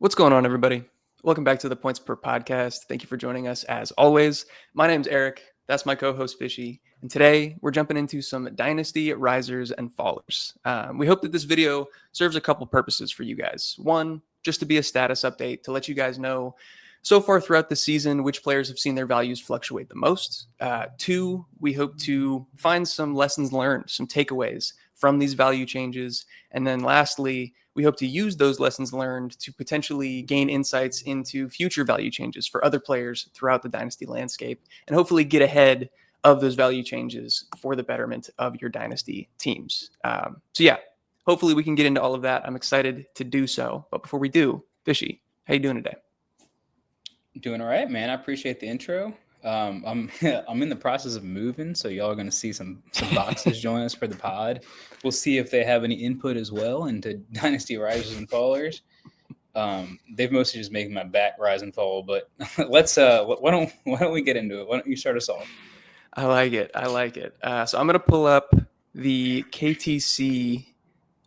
What's going on, everybody? Welcome back to the Points Per Podcast. Thank you for joining us as always. My name's Eric. That's my co-host Fishy. And today we're jumping into some Dynasty risers and fallers. We hope that this video serves a couple purposes for you guys. One, just to be a status update to let you guys know so far throughout the season which players have seen their values fluctuate the most. Two, we hope to find some lessons learned, some takeaways from these value changes. And then lastly, we hope to use those lessons learned to potentially gain insights into future value changes for other players throughout the Dynasty landscape and hopefully get ahead of those value changes for the betterment of your Dynasty teams. Hopefully we can get into all of that. I'm excited to do so. But before we do, Fishy, how you doing today? Doing all right, man. I appreciate the intro. I'm in the process of moving, so y'all are going to see some boxes join us for the pod. We'll see if they have any input as well into Dynasty risers and fallers. They've mostly just making my back rise and fall, but let's why don't we get into it? Why don't you start us off? I like it. So I'm going to pull up the KTC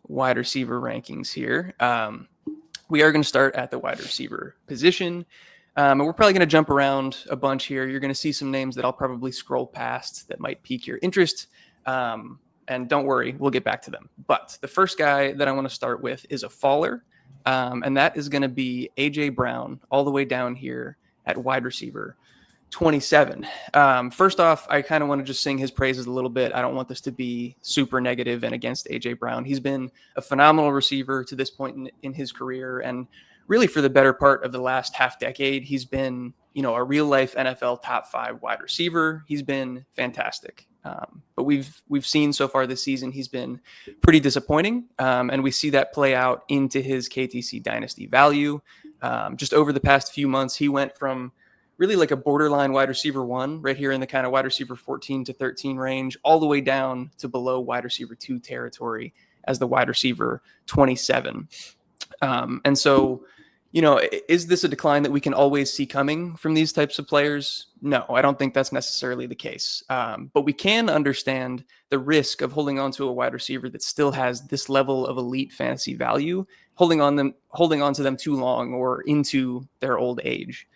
wide receiver rankings here. We are going to start at the wide receiver position. And we're probably going to jump around a bunch here. You're going to see some names that I'll probably scroll past that might pique your interest. And don't worry, we'll get back to them. But the first guy that I want to start with is a faller. And that is going to be AJ Brown all the way down here at wide receiver 27. First off, I kind of want to just sing his praises a little bit. I don't want this to be super negative and against AJ Brown. He's been a phenomenal receiver to this point in his career. And really for the better part of the last half decade, he's been, a real life NFL top 5 wide receiver. He's been fantastic. But we've seen so far this season, he's been pretty disappointing. And we see that play out into his KTC Dynasty value. Just over the past few months, he went from really like a borderline wide receiver 1 right here in the kind of wide receiver 14 to 13 range, all the way down to below wide receiver 2 territory as the wide receiver 27. And so, is this a decline that we can always see coming from these types of players? No, I don't think that's necessarily the case. But we can understand the risk of holding on to a wide receiver that still has this level of elite fantasy value, holding on to them too long or into their old age.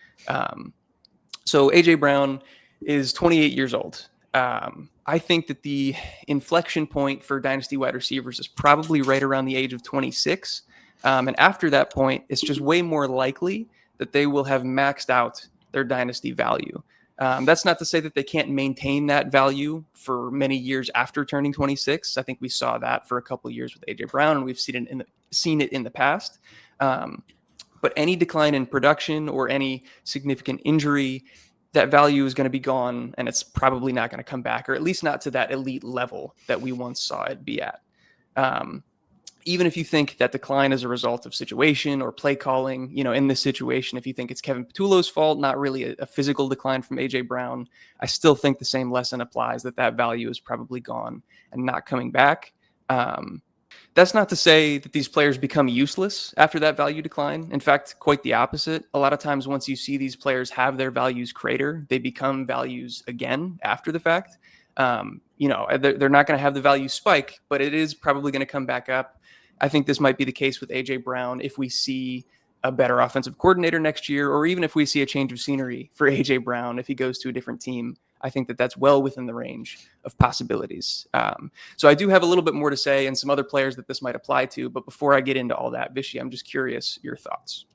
So AJ Brown is 28 years old. I think that the inflection point for Dynasty wide receivers is probably right around the age of 26. And after that point, it's just way more likely that they will have maxed out their Dynasty value. That's not to say that they can't maintain that value for many years after turning 26. I think we saw that for a couple of years with AJ Brown, and we've seen it in the past. But any decline in production or any significant injury, that value is going to be gone, and it's probably not going to come back, or at least not to that elite level that we once saw it be at. Even if you think that decline is a result of situation or play calling, in this situation, if you think it's Kevin Patullo's fault, not really a physical decline from AJ Brown, I still think the same lesson applies, that value is probably gone and not coming back. That's not to say that these players become useless after that value decline. In fact, quite the opposite. A lot of times once you see these players have their values crater, they become values again after the fact. They're not going to have the value spike, but it is probably going to come back up. I think this might be the case with AJ Brown if we see a better offensive coordinator next year, or even if we see a change of scenery for AJ Brown if he goes to a different team. I think that that's well within the range of possibilities. So I do have a little bit more to say and some other players that this might apply to. But before I get into all that, Vishy, I'm just curious your thoughts.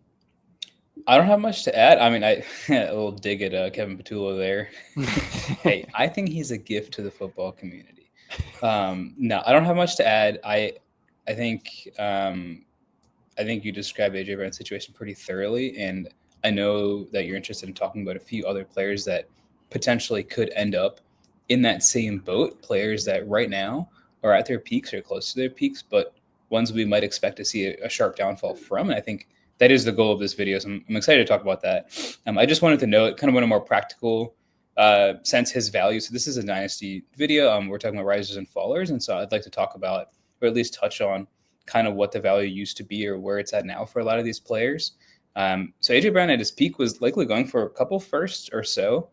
I don't have much to add. I mean, a little dig at Kevin Patullo there. Hey, I think he's a gift to the football community. No, I don't have much to add. I think you described AJ Brown's situation pretty thoroughly, and I know that you're interested in talking about a few other players that potentially could end up in that same boat, players that right now are at their peaks or close to their peaks, but ones we might expect to see a sharp downfall from. And I think that is the goal of this video, so I'm excited to talk about that. I just wanted to note, kind of in a more practical sense, his value. So this is a Dynasty video. We're talking about risers and fallers, and so I'd like to talk about, or at least touch on, kind of what the value used to be or where it's at now for a lot of these players. So AJ Brown at his peak was likely going for a couple firsts or so,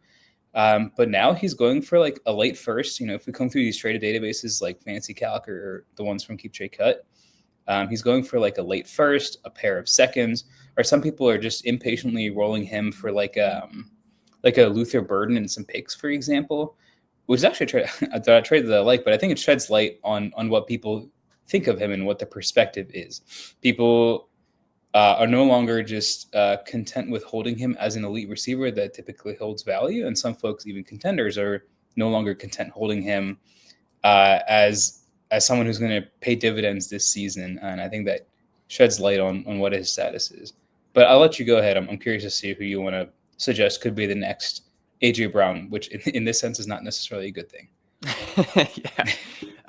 but now he's going for like a late first. If we come through these traded databases like Fantasy Calc or the ones from Keep Trade Cut, He's going for like a late first, a pair of seconds, or some people are just impatiently rolling him for like a Luther Burden and some picks, for example, which is actually a trade that I like, but I think it sheds light on what people think of him and what the perspective is. People are no longer just content with holding him as an elite receiver that typically holds value, and some folks, even contenders, are no longer content holding him as someone who's going to pay dividends this season. And I think that sheds light on what his status is. But I'll let you go ahead. I'm curious to see who you want to suggest could be the next AJ Brown, which in this sense is not necessarily a good thing.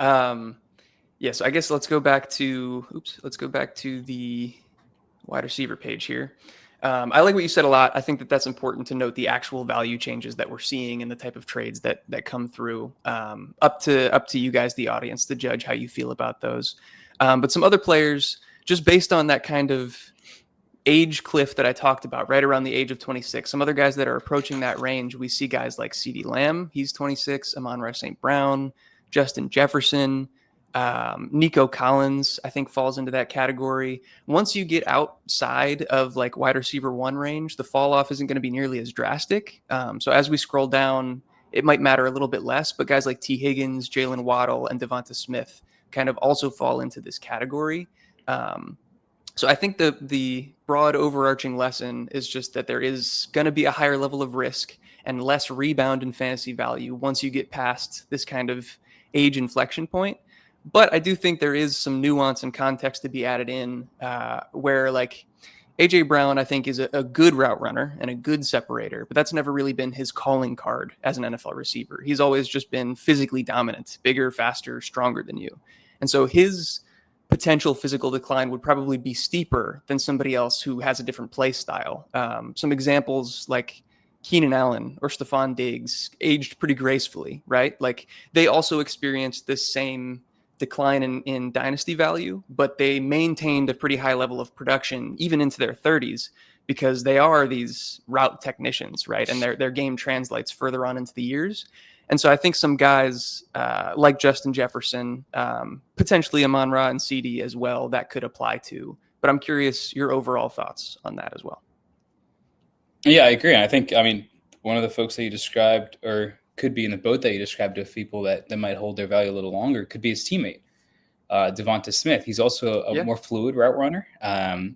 Yeah. So I guess let's go back to the wide receiver page here. I like what you said a lot. I think that that's important to note the actual value changes that we're seeing and the type of trades that come through. Up to you guys, the audience, to judge how you feel about those. But some other players, just based on that kind of age cliff that I talked about, right around the age of 26, some other guys that are approaching that range, we see guys like CeeDee Lamb, he's 26, Amon-Ra St. Brown, Justin Jefferson, Nico Collins, I think falls into that category. Once you get outside of like wide receiver 1 range, the fall off isn't going to be nearly as drastic. So as we scroll down, it might matter a little bit less, but guys like T. Higgins, Jalen Waddle, and Devonta Smith kind of also fall into this category. So I think the broad overarching lesson is just that there is going to be a higher level of risk and less rebound in fantasy value once you get past this kind of age inflection point. But I do think there is some nuance and context to be added in where like AJ Brown, I think, is a good route runner and a good separator, but that's never really been his calling card as an NFL receiver. He's always just been physically dominant, bigger, faster, stronger than you. And so his potential physical decline would probably be steeper than somebody else who has a different play style. Some examples like Keenan Allen or Stephon Diggs aged pretty gracefully, right? Like they also experienced this same decline in dynasty value, but they maintained a pretty high level of production even into their 30s because they are these route technicians, right? And their game translates further on into the years. And so I think some guys like Justin Jefferson, potentially Amon-Ra and CeeDee as well, that could apply to. But I'm curious your overall thoughts on that as well. Yeah, I agree. I think, one of the folks that you described, or could be in the boat that you described of people that might hold their value a little longer, could be his teammate, Devonta Smith. He's also a more fluid route runner.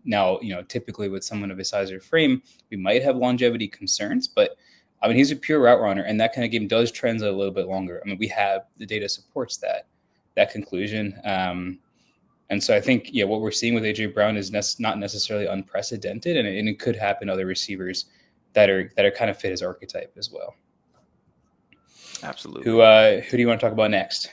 Now, typically with someone of his size or frame, we might have longevity concerns, but he's a pure route runner, and that kind of game does translate a little bit longer. We have the data supports that conclusion. And so I think, what we're seeing with AJ Brown is not necessarily unprecedented, and it could happen to other receivers that are kind of fit his archetype as well. Absolutely. Who do you want to talk about next?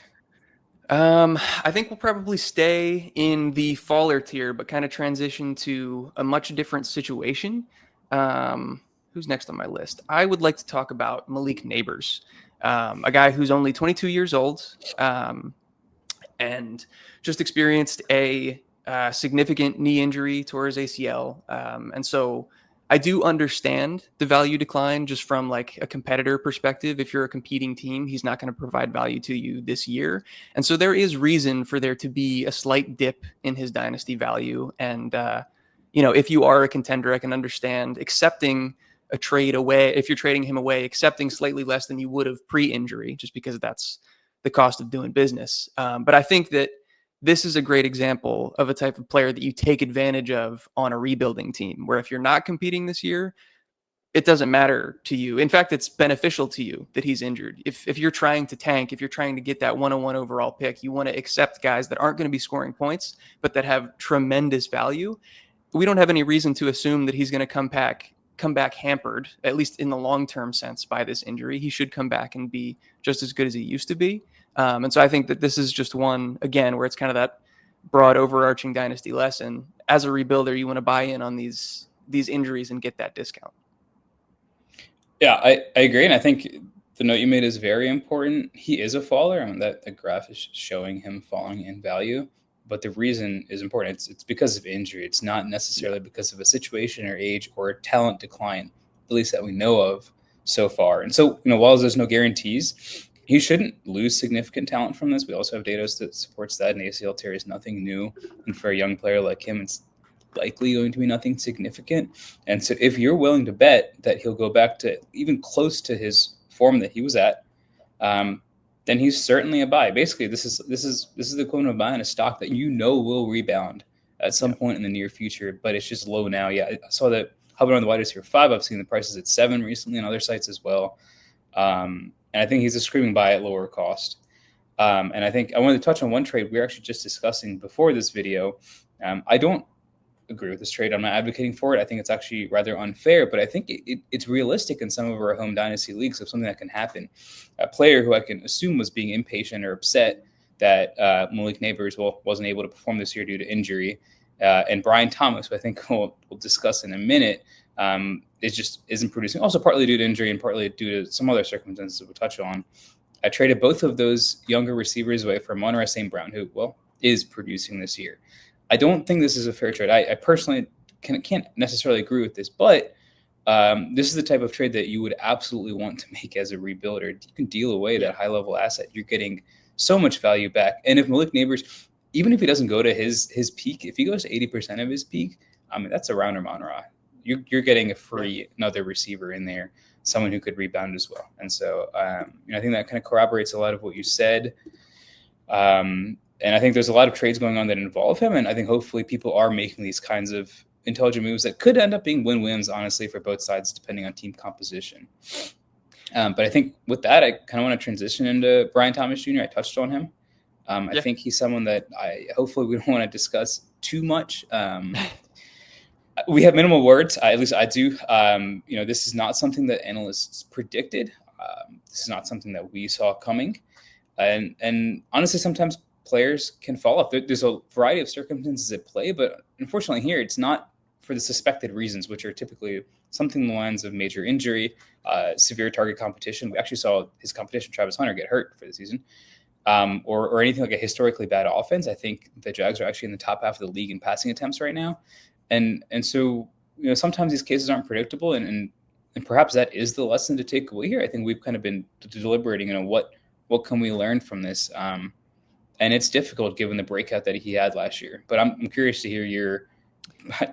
I think we'll probably stay in the faller tier, but kind of transition to a much different situation. Who's next on my list? I would like to talk about Malik Nabers, a guy who's only 22 years old and just experienced a significant knee injury, tore his ACL. And so I do understand the value decline just from like a competitor perspective. If you're a competing team, he's not going to provide value to you this year. And so there is reason for there to be a slight dip in his dynasty value. And, if you are a contender, I can understand accepting a trade away. If you're trading him away, accepting slightly less than you would have pre-injury, just because that's the cost of doing business. But I think that this is a great example of a type of player that you take advantage of on a rebuilding team, where if you're not competing this year, it doesn't matter to you. In fact, it's beneficial to you that he's injured. If you're trying to tank, if you're trying to get that 101 overall pick, you want to accept guys that aren't going to be scoring points, but that have tremendous value. We don't have any reason to assume that he's going to come back hampered, at least in the long-term sense, by this injury. He should come back and be just as good as he used to be. And so I think that this is just one, again, where it's kind of that broad overarching dynasty lesson. As a rebuilder, you want to buy in on these injuries and get that discount. Yeah, I agree. And I think the note you made is very important. He is a faller. That the graph is showing him falling in value. But the reason is important. It's because of injury. It's not necessarily because of a situation or age or a talent decline, at least that we know of so far. And so, while there's no guarantees, he shouldn't lose significant talent from this. We also have data that supports that an ACL tear is nothing new. And for a young player like him, it's likely going to be nothing significant. And so if you're willing to bet that he'll go back to even close to his form that he was at, then he's certainly a buy. Basically, this is the equivalent of buying a stock that will rebound at some point in the near future, but it's just low now. Yeah, I saw that hovering on the wide receiver 5. I've seen the prices at 7 recently on other sites as well. And I think he's a screaming buy at lower cost. And I think I wanted to touch on one trade we were actually just discussing before this video. I don't agree with this trade. I'm not advocating for it. I think it's actually rather unfair, but I think it's realistic in some of our home dynasty leagues of something that can happen. A player who I can assume was being impatient or upset that Malik Nabers wasn't able to perform this year due to injury, and Brian Thomas, who I think we'll discuss in a minute, isn't producing. Also partly due to injury and partly due to some other circumstances that we'll touch on. I traded both of those younger receivers away for amon-ra St. Brown, who is producing this year. I don't think this is a fair trade. I personally can't necessarily agree with this, but this is the type of trade that you would absolutely want to make as a rebuilder. You can deal away that high-level asset. You're getting so much value back. And if Malik Nabers, even if he doesn't go to his peak, if he goes to 80% of his peak, I mean, that's around amon-ra. You're getting a free another receiver in there, someone who could rebound as well. And so I think that kind of corroborates a lot of what you said. And I think there's a lot of trades going on that involve him. And I think hopefully people are making these kinds of intelligent moves that could end up being win-wins, honestly, for both sides, depending on team composition. But I think with that, I kind of want to transition into Brian Thomas Jr. I touched on him. I think he's someone that hopefully we don't want to discuss too much. We have minimal words. At least I do. This is not something that analysts predicted. This is not something that we saw coming. And honestly, sometimes players can fall off. There's a variety of circumstances at play, but unfortunately here, it's not for the suspected reasons, which are typically something in the lines of major injury, severe target competition. We actually saw his competition, Travis Hunter, get hurt for the season, or anything like a historically bad offense. I think the Jags are actually in the top half of the league in passing attempts right now. And so, sometimes these cases aren't predictable, and perhaps that is the lesson to take away here. I think we've kind of been deliberating, what can we learn from this? And it's difficult given the breakout that he had last year. But I'm curious to hear your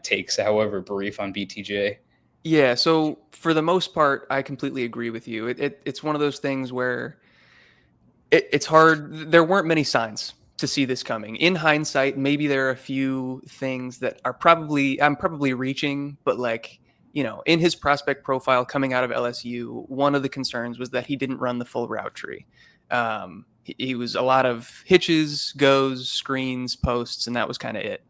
takes, however brief, on BTJ. Yeah, so for the most part, I completely agree with you. It's one of those things where it's hard. There weren't many signs to see this coming. In hindsight, maybe there are a few things that are I'm probably reaching, but in his prospect profile coming out of LSU, one of the concerns was that he didn't run the full route tree. He was a lot of hitches, goes, screens, posts, and that was kind of it.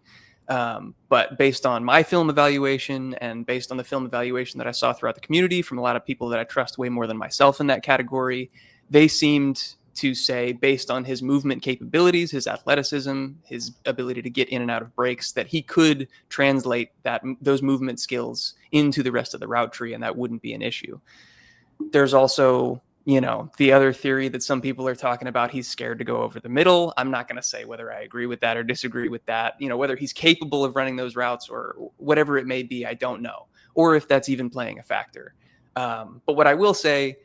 But based on my film evaluation and based on the film evaluation that I saw throughout the community from a lot of people that I trust way more than myself in that category, they seemed to say, based on his movement capabilities, his athleticism, his ability to get in and out of breaks, that he could translate those movement skills into the rest of the route tree, and that wouldn't be an issue. There's also, the other theory that some people are talking about, he's scared to go over the middle. I'm not going to say whether I agree with that or disagree with that. Whether he's capable of running those routes or whatever it may be, I don't know. Or if that's even playing a factor. But what I will say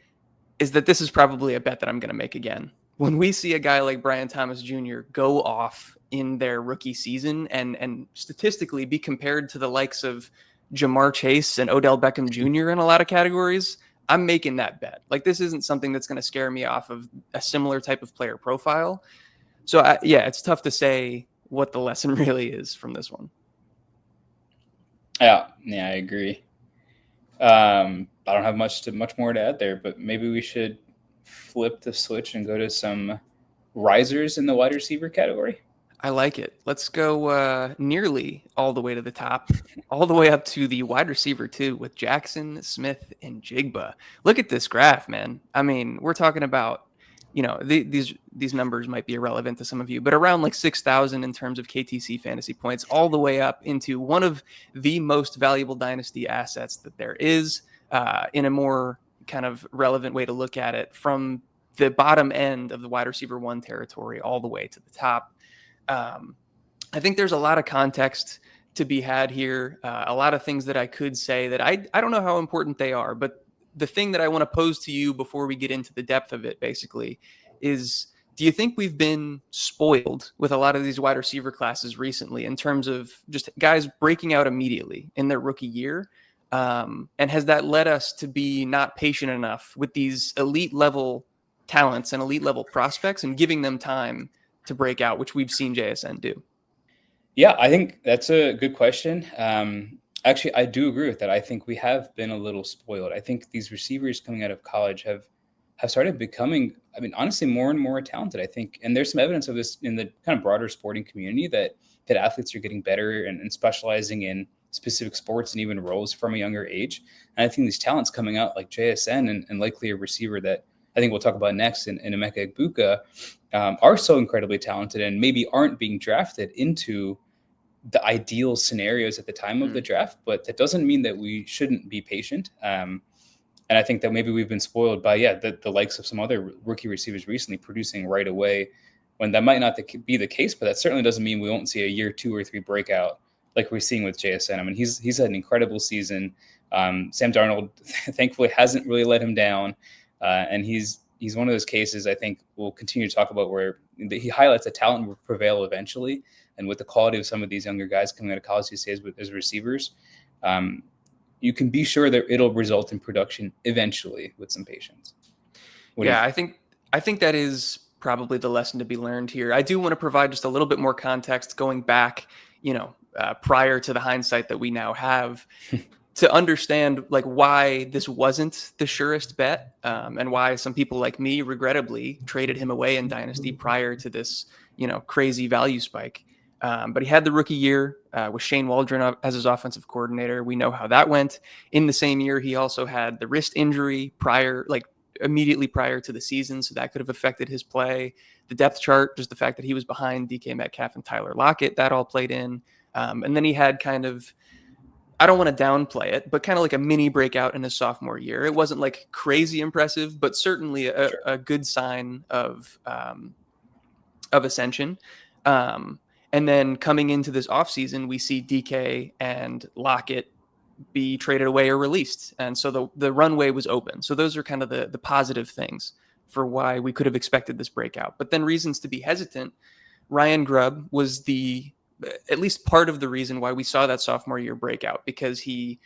is that this is probably a bet that I'm going to make again. When we see a guy like Brian Thomas Jr. go off in their rookie season and statistically be compared to the likes of Jamar Chase and Odell Beckham Jr. in a lot of categories, I'm making that bet. This isn't something that's going to scare me off of a similar type of player profile. So it's tough to say what the lesson really is from this one. Yeah, I agree. I don't have much more to add there, but maybe we should flip the switch and go to some risers in the wide receiver category. I like it. Let's go nearly all the way to the top, all the way up to the wide receiver 2 with Jaxon Smith-Njigba. Look at this graph, man. I mean, we're talking about, these numbers might be irrelevant to some of you, but around 6,000 in terms of KTC fantasy points, all the way up into one of the most valuable dynasty assets that there is, in a more kind of relevant way to look at it, from the bottom end of the wide receiver 1 territory all the way to the top. I think there's a lot of context to be had here. A lot of things that I could say that I don't know how important they are, but the thing that I want to pose to you before we get into the depth of it, basically, is do you think we've been spoiled with a lot of these wide receiver classes recently in terms of just guys breaking out immediately in their rookie year? And has that led us to be not patient enough with these elite level talents and elite level prospects and giving them time to break out, which we've seen JSN do? Yeah, I think that's a good question. Actually, I do agree with that. I think we have been a little spoiled. I think these receivers coming out of college have started becoming, I mean, honestly, more and more talented. I think, and there's some evidence of this in the kind of broader sporting community that athletes are getting better and specializing in specific sports and even roles from a younger age. And I think these talents coming out like JSN and likely a receiver that I think we'll talk about next in Emeka Egbuka are so incredibly talented and maybe aren't being drafted into the ideal scenarios at the time of the draft, but that doesn't mean that we shouldn't be patient. And I think that maybe we've been spoiled by, the likes of some other rookie receivers recently producing right away when that might not be the case, but that certainly doesn't mean we won't see a year 2 or 3 breakout like we're seeing with JSN. I mean, he's had an incredible season. Sam Darnold, thankfully, hasn't really let him down. And he's one of those cases I think we'll continue to talk about where he highlights that talent will prevail eventually. And with the quality of some of these younger guys coming out of college these days as receivers, you can be sure that it'll result in production eventually with some patience. I think that is probably the lesson to be learned here. I do want to provide just a little bit more context going back, prior to the hindsight that we now have to understand like why this wasn't the surest bet, and why some people like me regrettably traded him away in Dynasty prior to this, crazy value spike. But he had the rookie year with Shane Waldron as his offensive coordinator. We know how that went. In the same year, he also had the wrist injury immediately prior to the season, so that could have affected his play. The depth chart, just the fact that he was behind DK Metcalf and Tyler Lockett, that all played in. And then he had kind of, I don't want to downplay it, but kind of like a mini breakout in his sophomore year. It wasn't like crazy impressive, but certainly a good sign of ascension. And then coming into this offseason, we see DK and Lockett be traded away or released. And so the runway was open. So those are kind of the positive things for why we could have expected this breakout. But then reasons to be hesitant. Ryan Grubb was at least part of the reason why we saw that sophomore year breakout, because he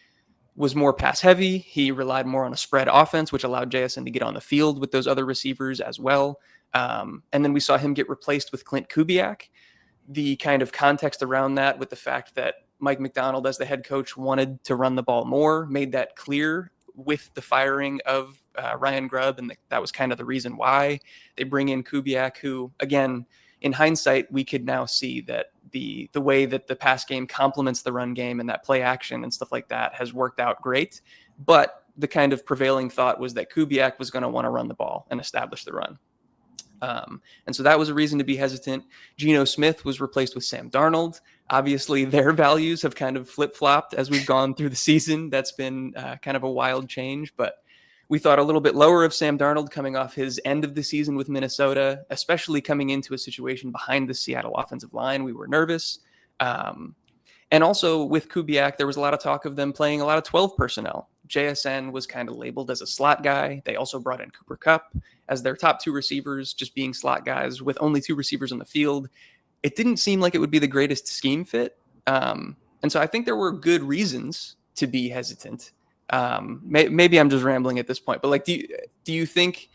was more pass heavy. He relied more on a spread offense, which allowed JSN to get on the field with those other receivers as well. And then we saw him get replaced with Clint Kubiak. The kind of context around that with the fact that Mike Macdonald as the head coach wanted to run the ball more made that clear with the firing of Ryan Grubb. And that was kind of the reason why they bring in Kubiak, who, again, in hindsight, we could now see that the way that the pass game complements the run game and that play action and stuff like that has worked out great. But the kind of prevailing thought was that Kubiak was going to want to run the ball and establish the run. And so that was a reason to be hesitant. Geno Smith was replaced with Sam Darnold. Obviously, their values have kind of flip-flopped as we've gone through the season. That's been kind of a wild change, but we thought a little bit lower of Sam Darnold coming off his end of the season with Minnesota, especially coming into a situation behind the Seattle offensive line. We were nervous. And also with Kubiak, there was a lot of talk of them playing a lot of 12 personnel. JSN was kind of labeled as a slot guy. They also brought in Cooper Kupp as their top 2 receivers, just being slot guys with only 2 receivers on the field. It didn't seem like it would be the greatest scheme fit. And so I think there were good reasons to be hesitant. Maybe I'm just rambling at this point, but like, do you think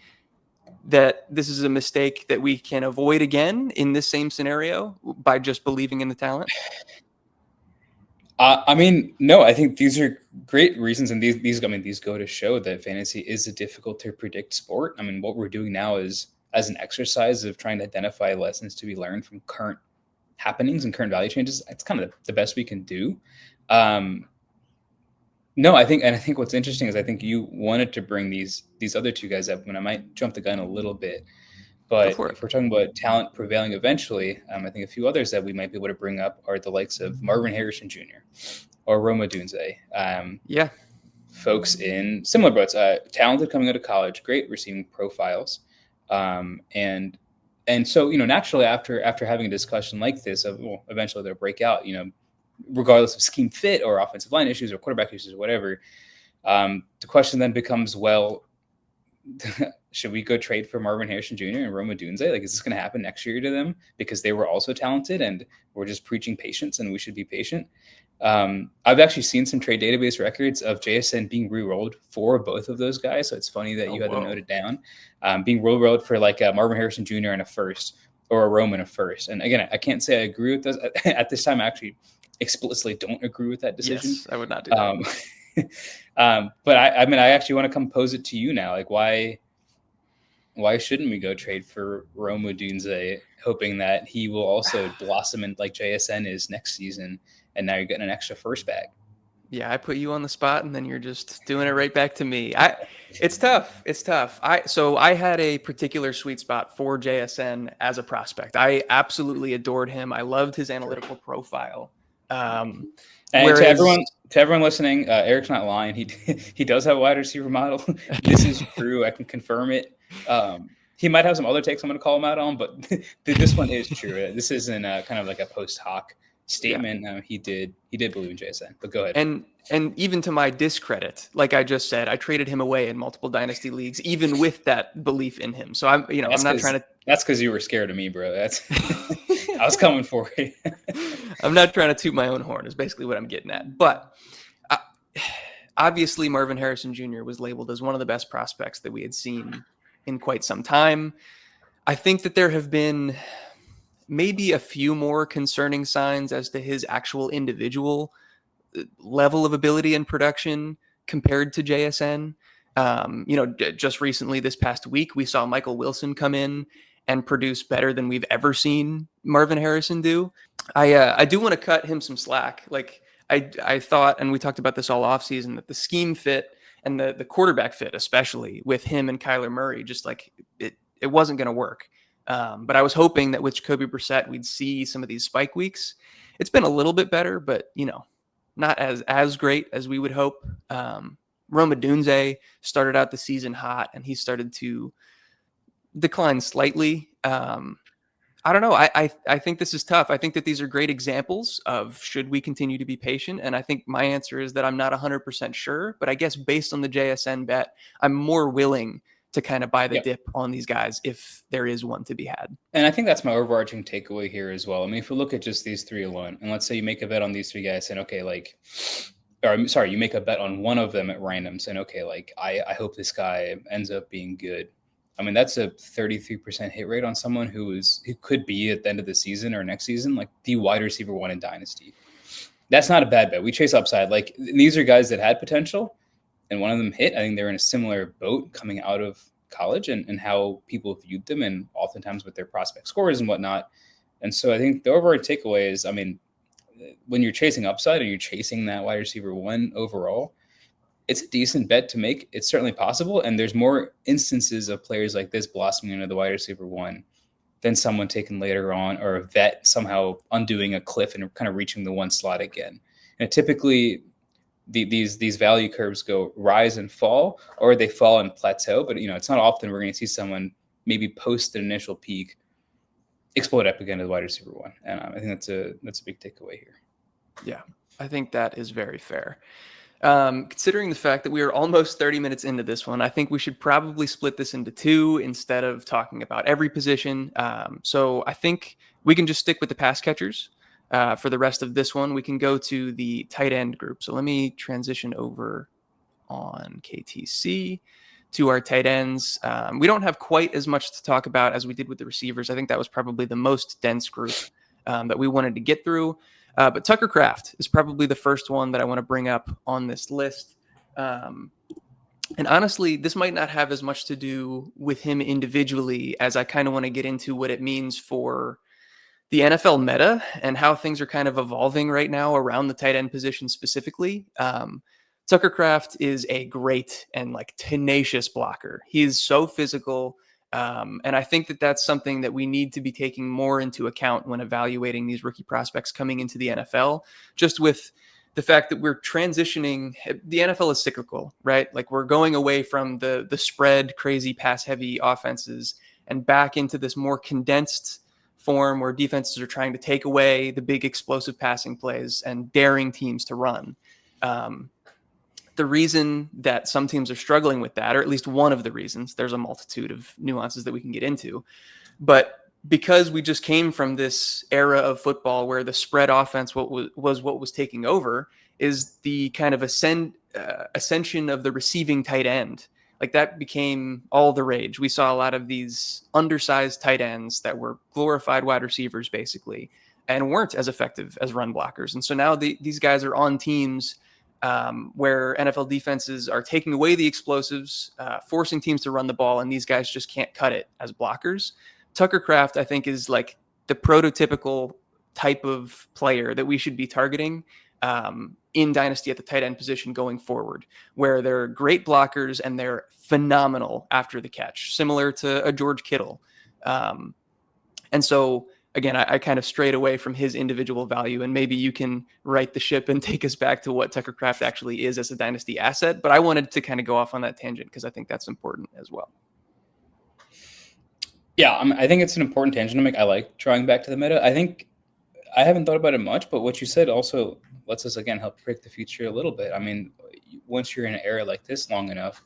that this is a mistake that we can avoid again in this same scenario by just believing in the talent? I mean, no, I think these are great reasons. And these go to show that fantasy is a difficult to predict sport. I mean, what we're doing now is as an exercise of trying to identify lessons to be learned from current happenings and current value changes. It's kind of the best we can do. No, I think what's interesting is I think you wanted to bring these other 2 guys up, and I might jump the gun a little bit. But if we're talking about talent prevailing eventually, I think a few others that we might be able to bring up are the likes of Marvin Harrison Jr. or Rome Odunze. Folks in similar boats, talented coming out of college, great receiving profiles. And so, naturally after having a discussion like this of, well, eventually they'll break out, regardless of scheme fit or offensive line issues or quarterback issues or whatever, The question then becomes, well, should we go trade for Marvin Harrison Jr. and Rome Odunze? Like, is this going to happen next year to them because they were also talented and we're just preaching patience and we should be patient? I've actually seen some trade database records of JSN being re-rolled for both of those guys. So it's funny that you had them noted down. Being re-rolled for like Marvin Harrison Jr. in a first or a Rome in a first. And again, I can't say I agree with this. At this time, I actually explicitly don't agree with that decision. Yes, I would not do that. But I mean, I actually want to come pose it to you now. Like, why shouldn't we go trade for Rome Odunze, hoping that he will also blossom in like JSN is next season, and now you're getting an extra first bag? Yeah, I put you on the spot, and then you're just doing it right back to me. It's tough. It's tough. I had a particular sweet spot for JSN as a prospect. I absolutely adored him. I loved his analytical profile. And to everyone listening, Eric's not lying. He does have a wide receiver model. This is true. I can confirm it. He might have some other takes I'm going to call him out on, but this one is true. This isn't kind of like a post hoc statement. Yeah. He did believe in JSN, but go ahead. And even to my discredit, like I just said, I traded him away in multiple dynasty leagues, even with that belief in him. So I'm not trying to. That's because you were scared of me, bro. I was coming for you. I'm not trying to toot my own horn, is basically what I'm getting at. But obviously, Marvin Harrison Jr. was labeled as one of the best prospects that we had seen in quite some time. I think that there have been maybe a few more concerning signs as to his actual individual level of ability and production compared to JSN. Just recently this past week, we saw Michael Wilson come in and produce better than we've ever seen Marvin Harrison do. I do want to cut him some slack. Like I thought, and we talked about this all offseason, that the scheme fit and the quarterback fit, especially with him and Kyler Murray, just like it wasn't going to work. But I was hoping that with Jacoby Brissett, we'd see some of these spike weeks. It's been a little bit better, but not as great as we would hope. Rome Odunze started out the season hot, and he started to decline slightly. I don't know. I think this is tough. I think that these are great examples of should we continue to be patient? And I think my answer is that I'm not 100% sure, but I guess based on the JSN bet, I'm more willing to kind of buy the dip on these guys if there is one to be had. And I think that's my overarching takeaway here as well. I mean, if we look at just these three alone, and let's say you make a bet on these three guys saying, okay, you make a bet on one of them at random saying, okay, like I hope this guy ends up being good. I mean, that's a 33% hit rate on someone who could be at the end of the season or next season, like the wide receiver one in Dynasty. That's not a bad bet. We chase upside. Like, these are guys that had potential, and one of them hit. I think they're in a similar boat coming out of college and how people viewed them, and oftentimes with their prospect scores and whatnot. And so I think the overall takeaway is, I mean, when you're chasing upside and you're chasing that wide receiver one overall, it's a decent bet to make. It's certainly possible. And there's more instances of players like this blossoming into the wide receiver one than someone taken later on, or a vet somehow undoing a cliff and kind of reaching the one slot again. And typically these value curves go rise and fall, or they fall and plateau. But, it's not often we're going to see someone maybe post an initial peak explode up again to the wide receiver one. And I think that's a big takeaway here. Yeah, I think that is very fair. Considering the fact that we are almost 30 minutes into this one, I think we should probably split this into two instead of talking about every position. So I think we can just stick with the pass catchers. For the rest of this one, we can go to the tight end group. So let me transition over on KTC to our tight ends. We don't have quite as much to talk about as we did with the receivers. I think that was probably the most dense group that we wanted to get through. But Tucker Kraft is probably the first one that I want to bring up on this list. And honestly, this might not have as much to do with him individually as I kind of want to get into what it means for the NFL meta and how things are kind of evolving right now around the tight end position specifically. Tucker Kraft is a great and tenacious blocker. He is so physical. And I think that that's something that we need to be taking more into account when evaluating these rookie prospects coming into the NFL, just with the fact that we're transitioning. The NFL is cyclical, right? Like, we're going away from the spread, crazy pass heavy offenses and back into this more condensed form where defenses are trying to take away the big explosive passing plays and daring teams to run. the reason that some teams are struggling with that, or at least one of the reasons, there's a multitude of nuances that we can get into, but because we just came from this era of football where the spread offense was what was taking over, is the kind of ascension of the receiving tight end. Like that became all the rage. We saw a lot of these undersized tight ends that were glorified wide receivers basically, and weren't as effective as run blockers. And so now these guys are on teams where NFL defenses are taking away the explosives, forcing teams to run the ball, and these guys just can't cut it as blockers. Tucker Kraft, I think, is like the prototypical type of player that we should be targeting in Dynasty at the tight end position going forward, where they're great blockers and they're phenomenal after the catch, similar to a George Kittle. And so, again, I kind of strayed away from his individual value, and maybe you can right the ship and take us back to what Tucker Kraft actually is as a Dynasty asset. But I wanted to kind of go off on that tangent because I think that's important as well. Yeah, I think it's an important tangent to make. I like drawing back to the meta. I think I haven't thought about it much, but what you said also lets us, again, help predict the future a little bit. I mean, once you're in an era like this long enough,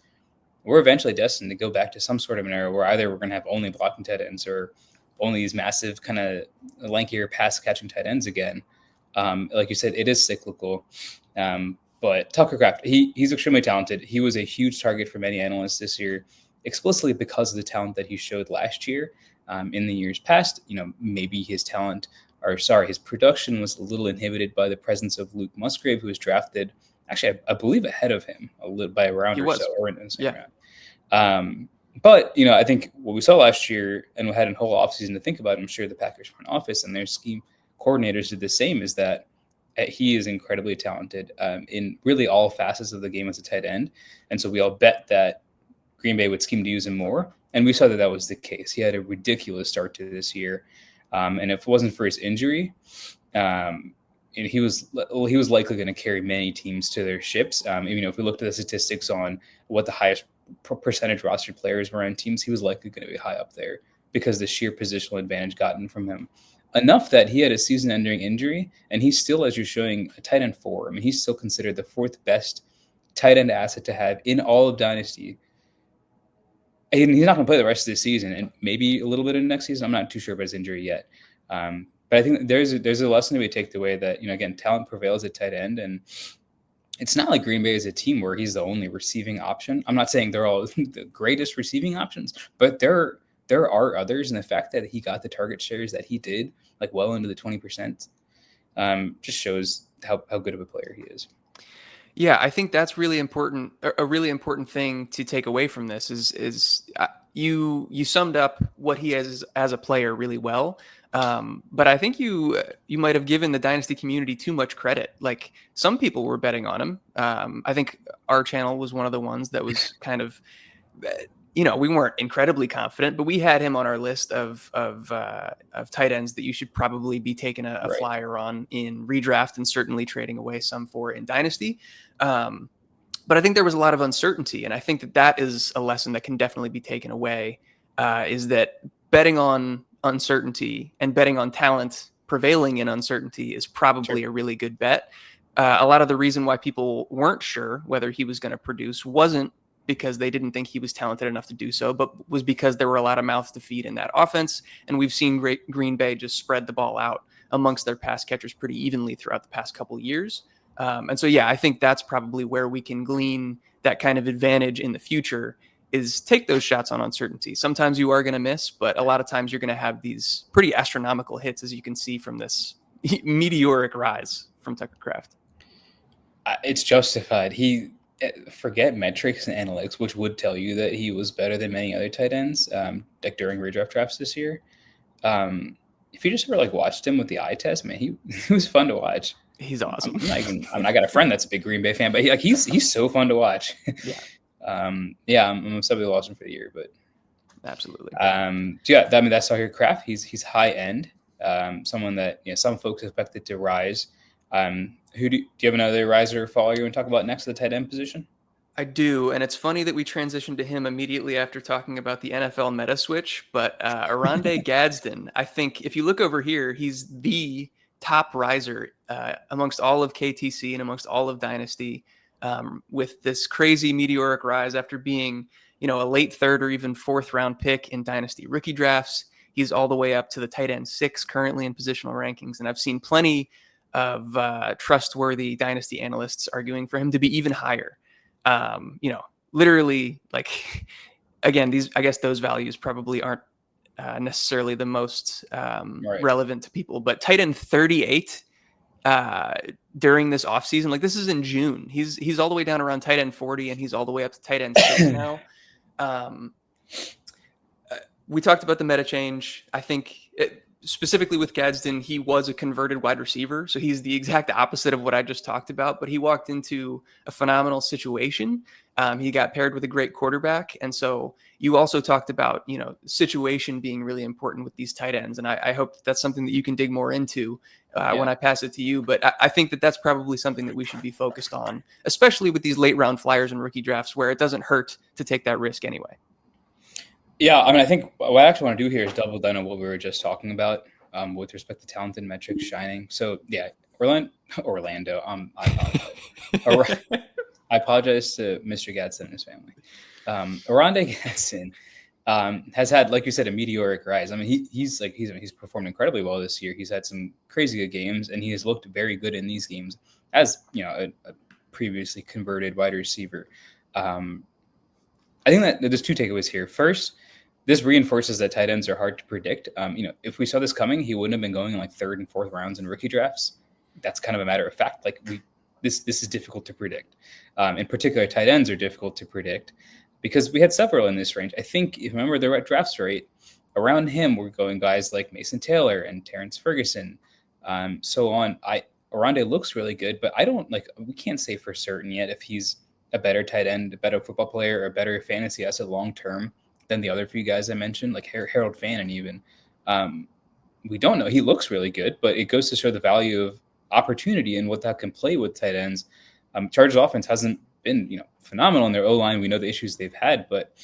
we're eventually destined to go back to some sort of an era where either we're going to have only blocking tight ends or only these massive kind of lankier pass-catching tight ends again. Like you said, it is cyclical. But Tucker Kraft, he's extremely talented. He was a huge target for many analysts this year, explicitly because of the talent that he showed last year. In the years past, maybe his production was a little inhibited by the presence of Luke Musgrave, who was drafted, actually, I believe ahead of him by a round or so, or in the same round. But, I think what we saw last year, and we had a whole offseason to think about, I'm sure the Packers front office and their scheme coordinators did the same, is that he is incredibly talented in really all facets of the game as a tight end. And so we all bet that Green Bay would scheme to use him more. And we saw that was the case. He had a ridiculous start to this year. And if it wasn't for his injury, he was likely going to carry many teams to their ships. If we looked at the statistics on what the highest percentage rostered players were on teams, he was likely going to be high up there because the sheer positional advantage gotten from him. Enough that he had a season-ending injury, and he's still, as you're showing, a tight end 4. I mean, he's still considered the 4th best tight end asset to have in all of Dynasty. And he's not going to play the rest of the season, and maybe a little bit in next season. I'm not too sure about his injury yet. But I think there's a lesson to be taken away that, again, talent prevails at tight end. And it's not like Green Bay is a team where he's the only receiving option. I'm not saying they're all the greatest receiving options, but there are others. And the fact that he got the target shares that he did, like well into the 20%, just shows how good of a player he is. Yeah, I think that's really important. A really important thing to take away from this is you summed up what he is as a player really well. But I think you might have given the Dynasty community too much credit. Like, some people were betting on him. I think our channel was one of the ones that was kind of, we weren't incredibly confident, but we had him on our list of tight ends that you should probably be taking a flyer on in redraft, and certainly trading away some for in Dynasty. But I think there was a lot of uncertainty, and I think that is a lesson that can definitely be taken away, is that betting on uncertainty and betting on talent prevailing in uncertainty is probably a really good bet. A lot of the reason why people weren't sure whether he was going to produce wasn't because they didn't think he was talented enough to do so, but was because there were a lot of mouths to feed in that offense. And we've seen Green Bay just spread the ball out amongst their pass catchers pretty evenly throughout the past couple of years. And so, I think that's probably where we can glean that kind of advantage in the future, is take those shots on uncertainty. Sometimes you are going to miss, but a lot of times you're going to have these pretty astronomical hits, as you can see from this meteoric rise from Tucker Kraft. It's justified. Forget metrics and analytics, which would tell you that he was better than many other tight ends, like during redraft drafts this year. If you just ever watched him with the eye test, man, he was fun to watch. He's awesome. I got a friend that's a big Green Bay fan, but he's so fun to watch. I'm upset we lost him for the year, but absolutely. That's all here. Kraft. He's high end. Someone that some folks expected to rise. Do you have another riser or follower you want to talk about next to the tight end position? I do, and it's funny that we transitioned to him immediately after talking about the NFL meta switch, but Orande Gadsden, I think if you look over here, he's the top riser amongst all of KTC and amongst all of Dynasty. with this crazy meteoric rise after being, a late third or even fourth round pick in Dynasty rookie drafts. He's all the way up to the tight end 6 currently in positional rankings. And I've seen plenty of trustworthy Dynasty analysts arguing for him to be even higher. Literally, like, again, I guess those values probably aren't necessarily the most relevant to people, but tight end 38 during this offseason, like this is in June. He's all the way down around tight end 40, and he's all the way up to tight end 6 now. We talked about the meta change. I think specifically with Gadsden, he was a converted wide receiver. So he's the exact opposite of what I just talked about, but he walked into a phenomenal situation. He got paired with a great quarterback. And so you also talked about, situation being really important with these tight ends. And I hope that's something that you can dig more into when I pass it to you. But I think that that's probably something that we should be focused on, especially with these late round flyers and rookie drafts where it doesn't hurt to take that risk anyway. Yeah, I mean, I think what I actually want to do here is double down on what we were just talking about with respect to talent and metrics shining. So, yeah, Orlando. I apologize to Mr. Gadsden and his family. Orande Gadsden has had, like you said, a meteoric rise. I mean, he's performed incredibly well this year. He's had some crazy good games, and he has looked very good in these games as a previously converted wide receiver. I think that there's 2 takeaways here. First, this reinforces that tight ends are hard to predict. If we saw this coming, he wouldn't have been going in like 3rd and 4th rounds in rookie drafts. That's kind of a matter of fact. Like this is difficult to predict. In particular, tight ends are difficult to predict because we had several in this range. I think if you remember the drafts rate around him, we're going guys like Mason Taylor and Terrence Ferguson, so on. Orande looks really good, but we can't say for certain yet if he's a better tight end, a better football player, or a better fantasy asset long term than the other few guys I mentioned, like Harold Fannin even. We don't know. He looks really good, but it goes to show the value of opportunity and what that can play with tight ends. Chargers offense hasn't been phenomenal in their O-line. We know the issues they've had, but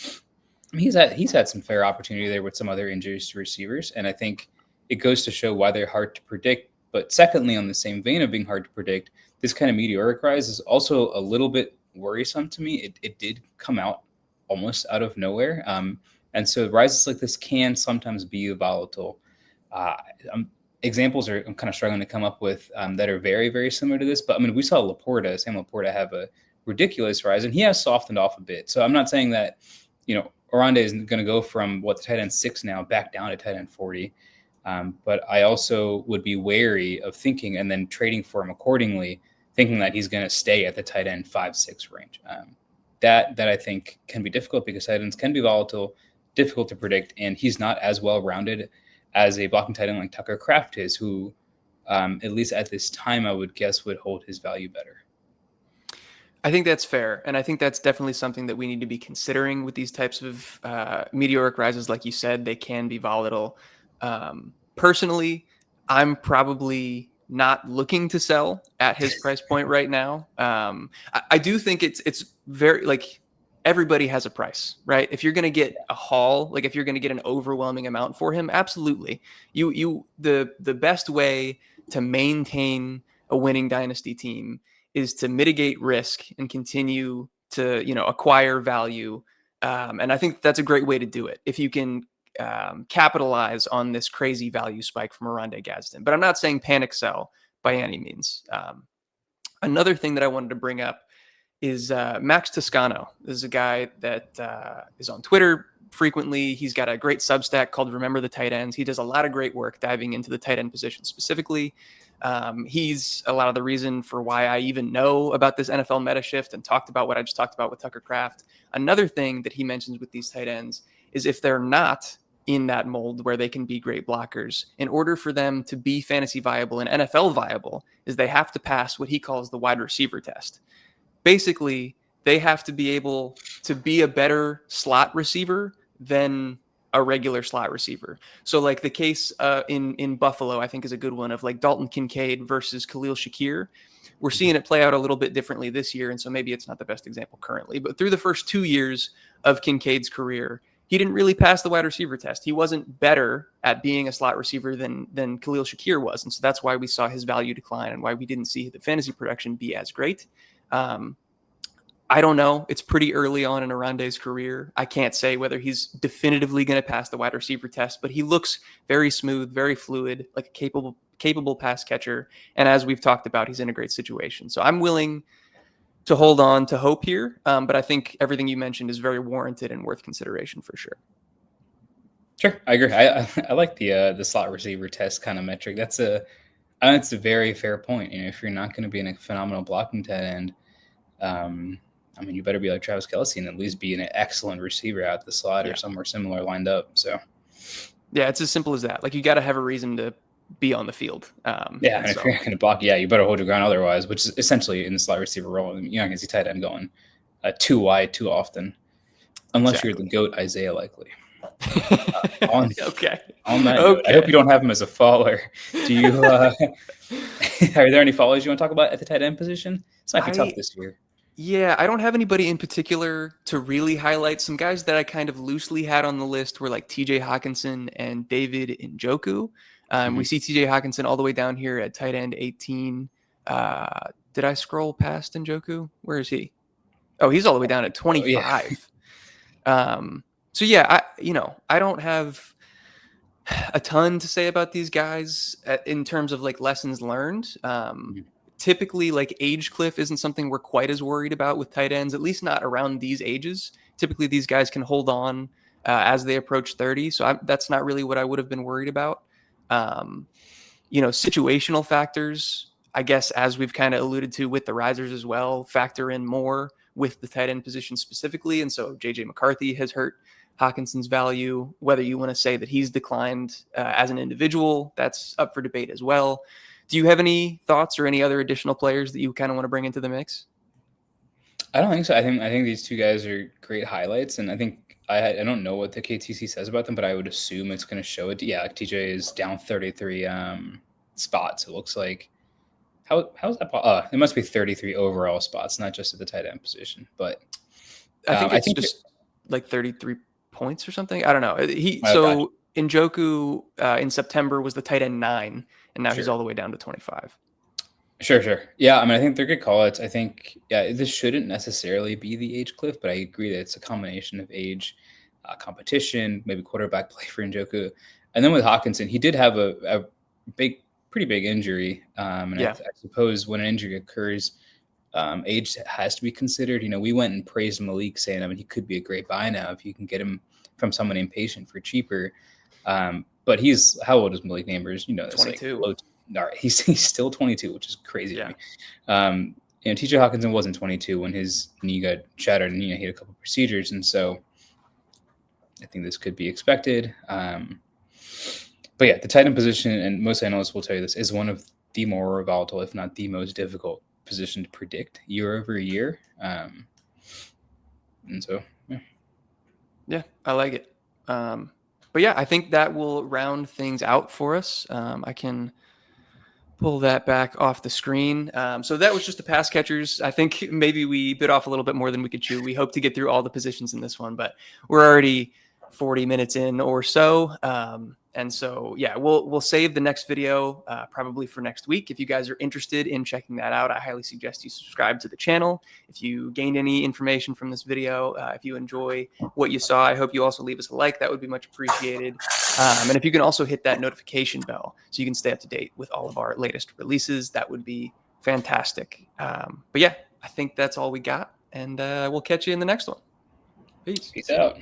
he's had some fair opportunity there with some other injuries to receivers, and I think it goes to show why they're hard to predict. But secondly, on the same vein of being hard to predict, this kind of meteoric rise is also a little bit worrisome to me. It did come out almost out of nowhere. And so rises like this can sometimes be volatile. Examples I'm kind of struggling to come up with that are very, very similar to this. But I mean, we saw Sam Laporta have a ridiculous rise, and he has softened off a bit. So I'm not saying that, Orande is going to go from the tight end 6 now back down to tight end 40. But I also would be wary of thinking and then trading for him accordingly, thinking that he's going to stay at the tight end 5-6 range. That I think can be difficult because tight ends can be volatile, difficult to predict, and he's not as well-rounded as a blocking tight end like Tucker Kraft is, who, at least at this time, I would guess would hold his value better. I think that's fair, and I think that's definitely something that we need to be considering with these types of meteoric rises. Like you said, they can be volatile. Personally, I'm probably not looking to sell at his price point right now. I do think it's very, like, everybody has a price, right? If you're going to get a haul, like if you're going to get an overwhelming amount for him, absolutely. The best way to maintain a winning dynasty team is to mitigate risk and continue to, acquire value. And I think that's a great way to do it. If you can capitalize on this crazy value spike from Orande Gadsden. But I'm not saying panic sell by any means. Another thing that I wanted to bring up is Max Toscano. This is a guy that is on Twitter frequently. He's got a great Substack called Remember the Tight Ends. He does a lot of great work diving into the tight end position specifically. He's a lot of the reason for why I even know about this NFL meta shift and talked about what I just talked about with Tucker Kraft. Another thing that he mentions with these tight ends is if they're not in that mold where they can be great blockers, in order for them to be fantasy viable and NFL viable, is they have to pass what he calls the wide receiver test. Basically, they have to be able to be a better slot receiver than a regular slot receiver. So like the case in Buffalo, I think is a good one of like Dalton Kincaid versus Khalil Shakir. We're seeing it play out a little bit differently this year. And so maybe it's not the best example currently, but through the first 2 years of Kincaid's career, he didn't really pass the wide receiver test. He wasn't better at being a slot receiver than Khalil Shakir was. And so that's why we saw his value decline and why we didn't see the fantasy production be as great. I don't know. It's pretty early on in Orande's career. I can't say whether he's definitively going to pass the wide receiver test, but he looks very smooth, very fluid, like a capable pass catcher. And as we've talked about, he's in a great situation. So I'm willing to hold on to hope here. But I think everything you mentioned is very warranted and worth consideration for sure. Sure, I agree. I like the slot receiver test kind of metric. That's a very fair point. You know, if you're not going to be in a phenomenal blocking tight end, I mean, you better be like Travis Kelce and at least be an excellent receiver out the slot or somewhere similar lined up. So, yeah, it's as simple as that. Like, you got to have a reason to be on the field. And if you're going to block, you better hold your ground otherwise, which is essentially in the slot receiver role. I mean, you're not going to see tight end going too wide too often, unless you're the GOAT Isaiah Likely. Okay. On that note, I hope you don't have him as a faller. Do you? Are there any fallers you want to talk about at the tight end position? This might be tough this year. Yeah, I don't have anybody in particular to really highlight. Some guys that I kind of loosely had on the list were like TJ Hockenson and David Njoku. We see TJ Hockenson all the way down here at tight end 18. Did I scroll past Njoku? Where is he? Oh, he's all the way down at 25. So yeah, I don't have a ton to say about these guys in terms of like lessons learned. Typically, like, age cliff isn't something we're quite as worried about with tight ends, at least not around these ages. Typically, these guys can hold on as they approach 30. So that's not really what I would have been worried about. Situational factors, I guess, as we've kind of alluded to with the risers as well, factor in more with the tight end position specifically. And so JJ McCarthy has hurt Hockenson's value. Whether you want to say that he's declined as an individual, that's up for debate as well. Do you have any thoughts or any other additional players that you kind of want to bring into the mix? I don't think so. I think these two guys are great highlights, and I think I don't know what the KTC says about them, but I would assume it's going to show it. Yeah, like TJ is down 33 spots. It looks like how's that? It must be 33 overall spots, not just at the tight end position. But I think it's just like 33 points or something. I don't know. Gotcha. Njoku in September was the tight end 9. And now he's all the way down to 25. Sure. Yeah, I mean, I think they're good call-outs. I think, this shouldn't necessarily be the age cliff, but I agree that it's a combination of age, competition, maybe quarterback play for Njoku. And then with Hockenson, he did have a pretty big injury. I suppose when an injury occurs, age has to be considered. You know, we went and praised Malik, saying, I mean, he could be a great buy now if you can get him from someone impatient for cheaper. But how old is Malik Nabers? 22. All right, he's still 22, which is crazy to me. TJ Hockenson wasn't 22 when his knee got shattered and he had a couple procedures, and so I think this could be expected. But yeah, the tight end position, and most analysts will tell you this, is one of the more volatile, if not the most difficult position to predict year over year. And so, yeah, I like it. But yeah, I think that will round things out for us. I can pull that back off the screen. So that was just the pass catchers. I think maybe we bit off a little bit more than we could chew. We hope to get through all the positions in this one, but we're already 40 minutes in or so. And so, yeah, we'll save the next video probably for next week. If you guys are interested in checking that out, I highly suggest you subscribe to the channel. If you gained any information from this video, if you enjoy what you saw, I hope you also leave us a like. That would be much appreciated. And if you can also hit that notification bell so you can stay up to date with all of our latest releases, that would be fantastic. But yeah, I think that's all we got. And we'll catch you in the next one. Peace out.